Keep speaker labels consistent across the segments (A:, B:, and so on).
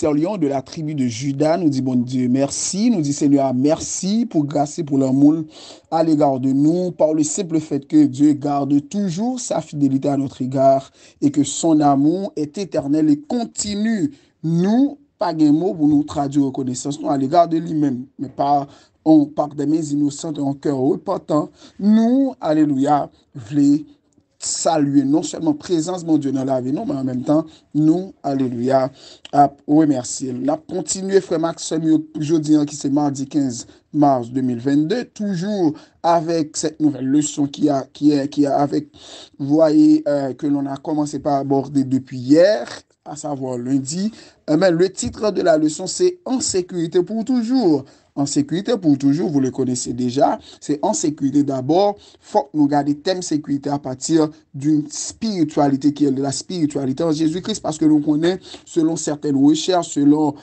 A: ministère Lion de la tribu de Juda nous dit, bon Dieu, merci. Nous dit, Seigneur, merci pour grâce et pour l'amour à l'égard de nous, par le simple fait que Dieu garde toujours sa fidélité à notre égard et que son amour est éternel et continue. Nous, pas de mots pour nous traduire reconnaissance nous, à l'égard de lui-même, mais par des mains innocentes et en cœur repentant, nous, alléluia, voulons saluer non seulement présence mon Dieu dans la vie, non, mais en même temps, nous, alléluia, à remercier. On a continué, frère Maxime, aujourd'hui, qui c'est mardi 15 mars 2022, toujours avec cette nouvelle leçon qui a avec, vous voyez, que l'on a commencé par aborder depuis hier, à savoir lundi. Mais le titre de la leçon, c'est En sécurité pour toujours. En sécurité pour toujours, vous le connaissez déjà, c'est en sécurité d'abord. Faut nous garder thème sécurité à partir d'une spiritualité qui est de la spiritualité en Jésus-Christ, parce que nous connaissons, selon certaines recherches, selon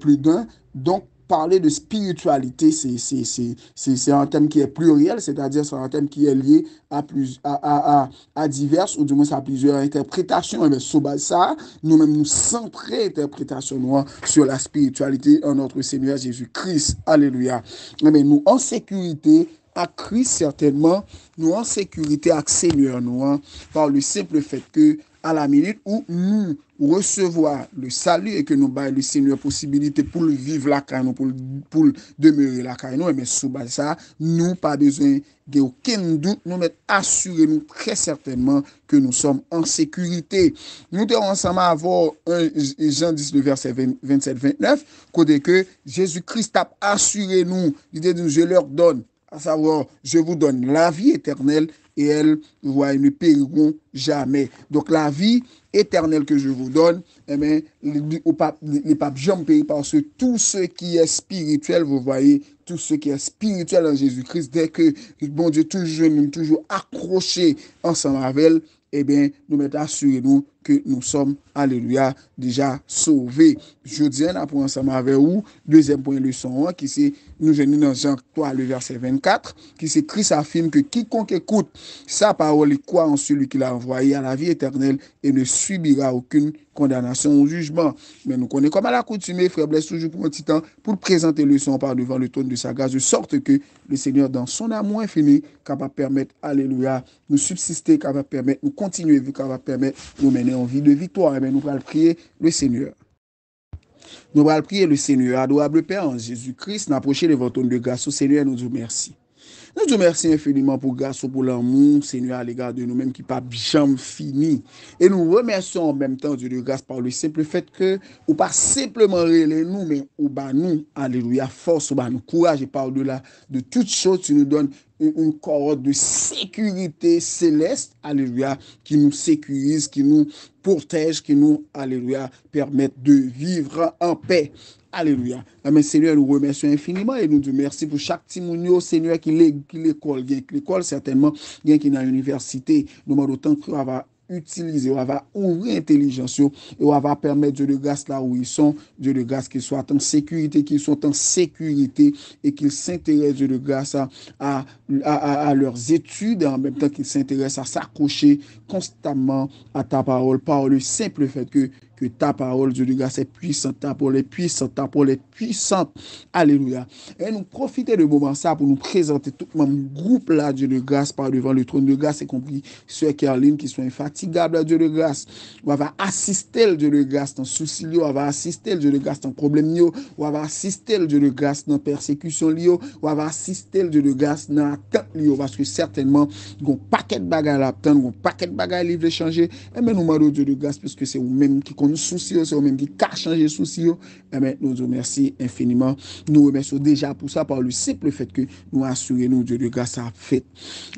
A: plus d'un, donc parler de spiritualité, c'est un thème qui est pluriel, c'est-à-dire c'est un thème qui est lié à diverses, ou du moins à plusieurs interprétations. Et bien, sur ça, nous-mêmes nous centrons interprétation sur la spiritualité en notre Seigneur Jésus-Christ. Alléluia. Et bien, nous en sécurité à Christ, certainement, nous en sécurité avec Seigneur, nous, par le simple fait que, à la minute où nous recevoir le salut et que nous baillons le Seigneur possibilité pour le vivre la caille, pour demeurer la caille, nous, mais sous ça, nous pas besoin de aucun doute, nous mettre assurés, nous très certainement que nous sommes en sécurité. Nous devons ensemble avoir Jean 10, le verset 27-29, côté que Jésus-Christ a assuré nous, il dit, je leur donne, à savoir, je vous donne la vie éternelle et elles, vous voyez, ne périront jamais. Donc la vie éternelle que je vous donne, eh bien, les papes jamais périr parce que tout ce qui est spirituel, vous voyez, tout ce qui est spirituel en Jésus-Christ, dès que, bon Dieu, toujours accroché ensemble avec elle, eh bien, nous mettons assurés nous que nous sommes, alléluia, déjà sauvés. Je dis, on apprend ensemble avec vous, deuxième point leçon 1, qui c'est, nous venons dans Jean 3, le verset 24, qui c'est Christ affirme que quiconque écoute sa parole et croit en celui qui l'a envoyé à la vie éternelle et ne subira aucune condamnation au jugement. Mais nous connaissons comme à l'accoutumée, frère Blaise, toujours pour un petit temps, pour présenter le son par devant le trône de sa grâce, de sorte que le Seigneur, dans son amour infini, capable de permettre, alléluia, nous subsister, capable de permettre, nous continuer, capable de permettre, nous mener en vie de victoire. Et bien, nous allons prier le Seigneur. Nous allons prier le Seigneur. Adorable Père, en Jésus-Christ, n'approcher de votre trône de grâce. Au Seigneur, nous disons merci. Nous te remercions infiniment pour grâce, pour l'amour, Seigneur, à l'égard de nous-mêmes qui pas jamais fini. Et nous remercions en même temps, Dieu de grâce, par le simple fait que, ou pas simplement révéler nous, mais ou bah nous, alléluia, force, ou bah nous courage, et par-delà de toutes choses, tu nous donnes une corotte de sécurité céleste, alléluia, qui nous sécurise, qui nous protège, qui nous, alléluia, permettent de vivre en paix. Alléluia. Amen. Seigneur, nous remercions infiniment et nous disons merci pour chaque timonio, Seigneur, qui l'école, l'école certainement, bien qu'il y a une université, nous demandons autant qu'on va utiliser, on va ouvrir l'intelligence et on va permettre Dieu de grâce là où ils sont, Dieu de grâce qu'ils soient en sécurité, qu'ils soient en sécurité et qu'ils s'intéressent, Dieu de grâce, à leurs études et en même temps qu'ils s'intéressent à s'accrocher constamment à ta parole, par le simple fait que ta parole, Dieu de grâce, est puissante, ta parole est puissante, ta parole est puissante. Alléluia. Et nous profiter de moment ça pour nous présenter tout le groupe là, Dieu de grâce, par devant le trône de grâce, y compris ceux qui sont en ligne, qui sont infatigables, Dieu de grâce. On va assister le Dieu de grâce dans souci, on va assister le Dieu de grâce dans problème, on va assister le Dieu de grâce dans persécution, on va assister le Dieu de grâce dans attente, parce que certainement, il y a un paquet de bagages à attendre, il y a un paquet de bagages à changer. Et bien, nous demandons Dieu de grâce, puisque c'est vous-même qui nous soucie, c'est vous-même qui a changé souci. Et bien, nous vous remercions infiniment. Nous remercions déjà pour ça, par le simple fait que nous assurons, nous, Dieu de grâce, à fait.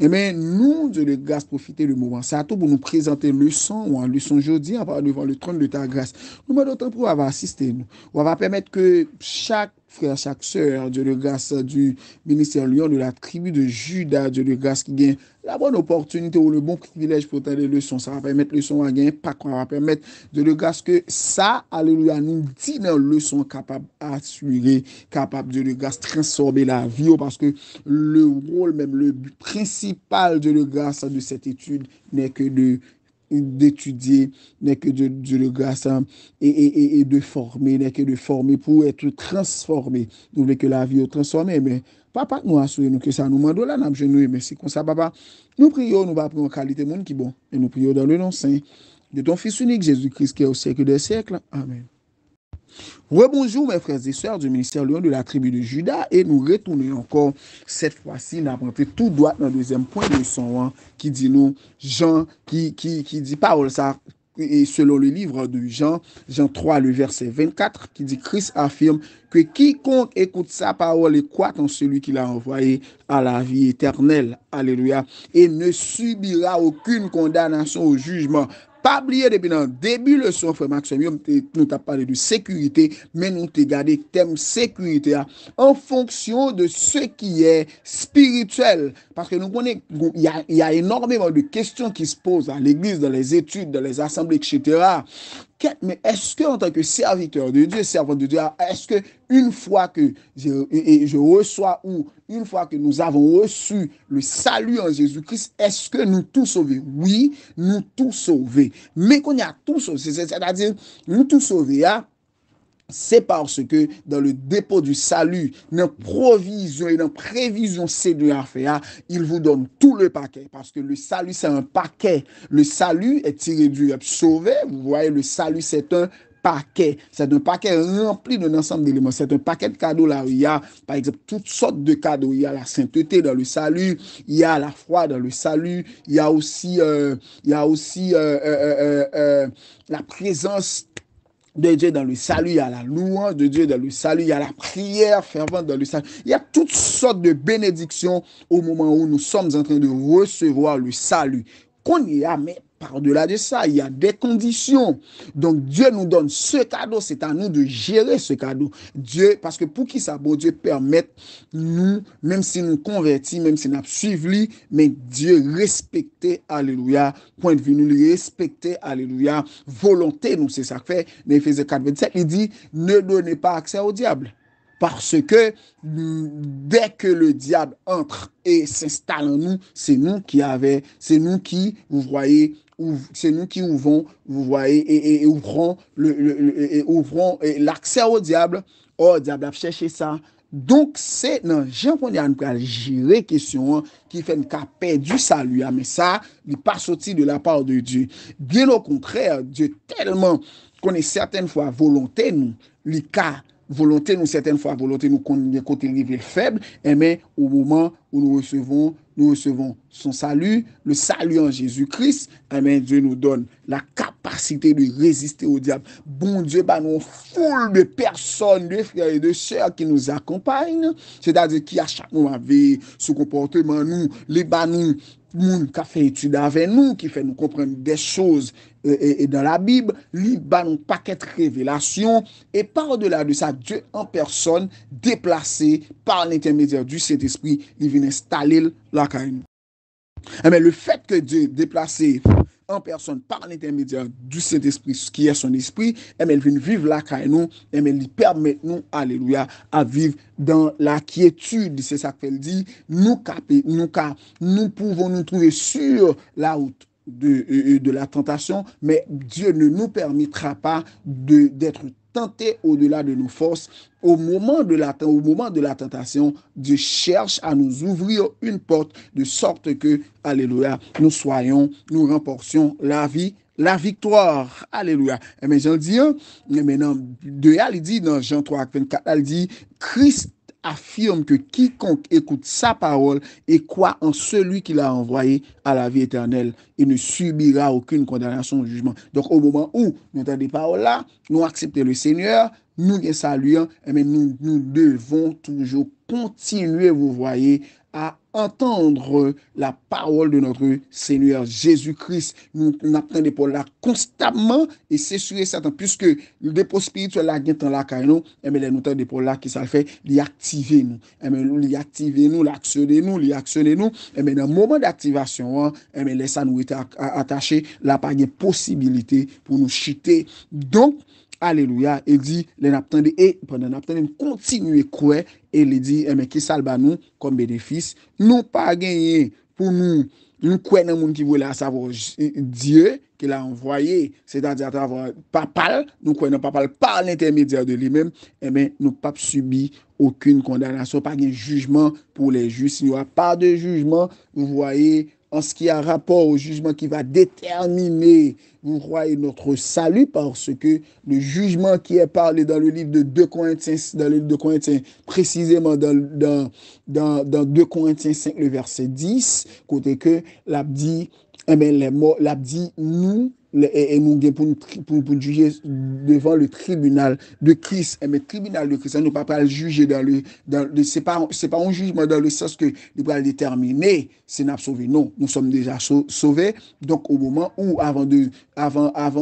A: Et bien, nous, Dieu de grâce, profitez du moment ça tout pour nous présenter leçon ou en leçon aujourd'hui, devant le trône de ta grâce. Nous demandons autant pour avoir assisté nous. On va permettre que chaque frère, chaque sœur, Dieu de grâce du ministère Lion de la tribu de Juda, Dieu de grâce qui gagne la bonne opportunité ou le bon privilège pour entendre les leçons. Ça va permettre le son à gagner, pas qu'on va permettre Dieu de grâce que ça, alléluia, nous dit dans le leçon capable d'assurer, capable Dieu de grâce transformer la vie, parce que le rôle, même le but principal Dieu de grâce de cette étude n'est que de d'étudier, n'est que de grâce et de former, n'est que de former pour être transformé. Nous voulons que la vie est transformée, mais papa nous assure nous que ça nous demande là, nous avons mais c'est comme ça, papa. Nous prions, nous va prendre qualité monde qui bon. Et nous prions dans le nom saint de ton Fils unique, Jésus-Christ, qui est au siècle des siècles. Amen. Rebonjour mes frères et sœurs du ministère Lion de la tribu de Juda et nous retournons encore cette fois-ci, nous avons tout droit dans le deuxième point de son qui dit nous, Jean, qui dit parole ça, et selon le livre de Jean, Jean 3, le verset 24, qui dit Christ affirme que quiconque écoute sa parole et croit en celui qui l'a envoyé à la vie éternelle, alléluia, et ne subira aucune condamnation au jugement. Pas oublier depuis le début de leçon, frère Maxime, nous t'avons parlé de sécurité, mais nous t'avons gardé thème sécurité en fonction de ce qui est spirituel. Parce que nous connaissons, il y a énormément de questions qui se posent à l'église, dans les études, dans les assemblées, etc. Mais est-ce que en tant que serviteur de Dieu, servant de Dieu, est-ce que une fois que je reçois ou une fois que nous avons reçu le salut en Jésus-Christ, est-ce que nous tous sauvés? Oui, nous tous sauvés. Mais qu'on y a tous sauvés, c'est-à-dire nous tous sauvés, c'est parce que dans le dépôt du salut, dans provision et dans prévision Seigneur a fait, il vous donne tout le paquet. Parce que le salut, c'est un paquet. Le salut est tiré du sauvé. Vous voyez, le salut, c'est un paquet. C'est un paquet rempli d'un ensemble d'éléments. C'est un paquet de cadeaux là où il y a, par exemple, toutes sortes de cadeaux. Il y a la sainteté dans le salut, il y a la foi dans le salut, il y a aussi la présence de Dieu dans le salut, il y a la louange de Dieu dans le salut, il y a la prière fervente dans le salut. Il y a toutes sortes de bénédictions au moment où nous sommes en train de recevoir le salut. Qu'on y a, mais par-delà de ça, il y a des conditions. Donc Dieu nous donne ce cadeau, c'est à nous de gérer ce cadeau. Dieu, parce que pour qui ça, bon Dieu permette nous, même si nous convertis, même si nous suivons, mais Dieu respecter, alléluia, point de vue, nous respecter, alléluia, volonté, nous, c'est ça que fait. Dans Éphésiens 4, 27, il dit, ne donnez pas accès au diable. Parce que dès que le diable entre et s'installe en nous, c'est nous qui, vous voyez, c'est nous qui ouvrons, vous voyez, et ouvrons l'accès au diable. Oh, le diable a cherché ça. Donc, c'est dans Jean qu'on a gérer question qui fait une capée du salut. Mais ça, il n'est pas sorti de la part de Dieu. Bien au contraire, Dieu tellement connaît certaines fois volonté, nous, les cas volonté, nous, certaines fois, volonté, nous, côté niveau faible, mais au moment où nous recevons son salut, le salut en Jésus-Christ, Dieu nous donne la capacité de résister au diable. Bon Dieu, bah, nous, foule de personnes, de frères et de sœurs qui nous accompagnent, c'est-à-dire qui à chaque moment avec ce comportement, nous, les nous, monde qui a fait étude avec nous, qui fait nous comprendre des choses et dans la Bible, lui, bah, nous paquet de révélations, et par-delà de ça, Dieu en personne, déplacé par l'intermédiaire du Saint-Esprit, il vient installer la caille. Mais le fait que Dieu déplacé en personne par l'intermédiaire du Saint-Esprit, ce qui est son esprit, elle vient vivre la caille nous, elle lui permet nous, alléluia, à vivre dans la quiétude. C'est ça qu'elle dit, nous pouvons nous trouver sur la route de la tentation, mais Dieu ne nous permettra pas d'être tentés au-delà de nos forces. Au moment de la tentation, Dieu cherche à nous ouvrir une porte de sorte que, alléluia, nous remportions la victoire. Alléluia. Mais Jean dit, maintenant, il dit dans Jean 3, 24, il dit, Christ affirme que quiconque écoute sa parole et croit en celui qui l'a envoyé à la vie éternelle, il ne subira aucune condamnation au jugement. Donc, au moment où nous entendons des paroles là, nous acceptons le Seigneur, nous les saluons, mais nous devons toujours continuer, vous voyez, à entendre la parole de notre Seigneur Jésus-Christ. Nous apprenons des paroles là constamment, et c'est sûr et certain, puisque le dépôt spirituel là, dans la caille, nous, mais nous entendons des paroles là qui ça fait, l'y activer nous. L'actionner nous, mais dans le moment d'activation, mais laissez nous être attachés, là, pas de possibilité pour nous chuter. Donc, alléluia, il dit, et pendant l'attendre, continuer croire, et il dit, mais qui salva nous comme bénéfice, nous pas gagné pour nous Nous croyons dans le monde qui voulait savoir Dieu qu'il a envoyé, c'est-à-dire à travers Papal, nous croyons Papal par l'intermédiaire de lui-même, eh bien, nous pas subi aucune condamnation, pas de jugement pour les justes. Il n'y aura pas de jugement, vous voyez, en ce qui a rapport au jugement qui va déterminer, vous voyez, notre salut, parce que le jugement qui est parlé dans le livre de 2 Corinthiens, dans le livre de Corinthiens, précisément dans 2 Corinthiens 5, le verset 10, côté que l'a dit, eh bien, les morts, l'a dit, nous, et nous pour juger devant le tribunal de Christ. Et mais tribunal de Christ, nous ne pouvons pas le juger c'est pas un jugement dans le sens que nous pouvons le déterminer si nous sommes sauvés. Non, nous sommes déjà sauvés. Donc, au moment où, avant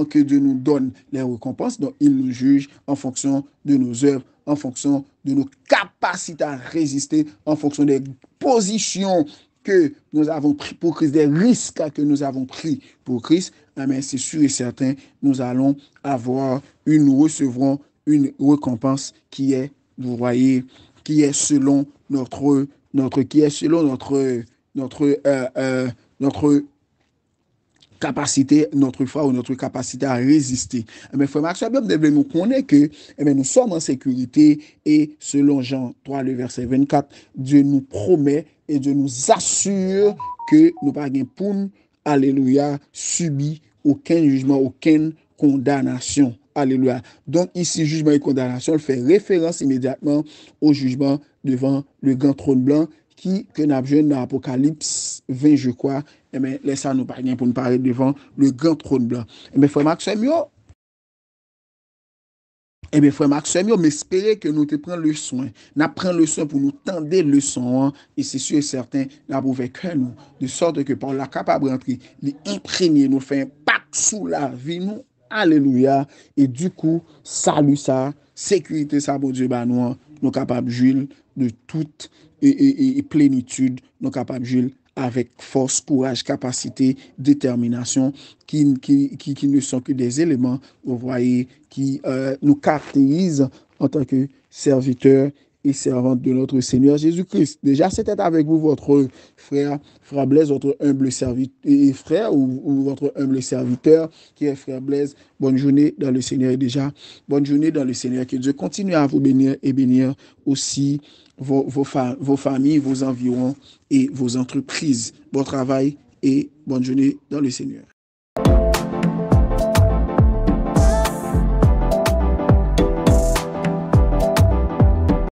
A: que Dieu nous donne les récompenses, donc, il nous juge en fonction de nos œuvres, en fonction de nos capacités à résister, en fonction des positions que nous avons pris pour Christ, des risques que nous avons pris pour Christ, mais c'est sûr et certain, nous recevrons une récompense qui est, vous voyez, qui est selon notre capacité, notre foi ou notre capacité à résister. Mais frère Maxwell, nous connaître que nous sommes en sécurité et selon Jean 3, le verset 24, Dieu nous promet et Dieu nous assure que nous pas pour alléluia, subir aucun jugement, aucune condamnation. Alléluia. Donc ici, jugement et condamnation, il fait référence immédiatement au jugement devant le grand trône blanc que nous avons dans l'Apocalypse 20, je crois. Eh bien, laissez nous parler pour nous parler devant le grand trône blanc. Eh bien, frère Maxime, frère Maxime, m'espérer que nous te prenons le soin. Nous prenons le soin pour nous tendre le son. Et c'est sûr et certain, nous avons vécu nous. De sorte que par la capable d'entrer, l'imprégner, nous fait un pacte sous la vie, nous. Alléluia. Et du coup, salut ça, sécurité ça, bon Dieu, nous capables de jouir de toute et plénitude, nous capables de jouir avec force, courage, capacité, détermination, qui ne sont que des éléments, vous voyez, qui nous caractérisent en tant que serviteurs et servantes de notre Seigneur Jésus-Christ. Déjà, c'était avec vous votre frère Blaise, votre humble serviteur et frère ou votre humble serviteur qui est frère Blaise. Bonne journée dans le Seigneur et déjà, bonne journée dans le Seigneur. Que Dieu continue à vous bénir et bénir aussi vos familles, vos environs et vos entreprises. Bon travail et bonne journée dans le Seigneur.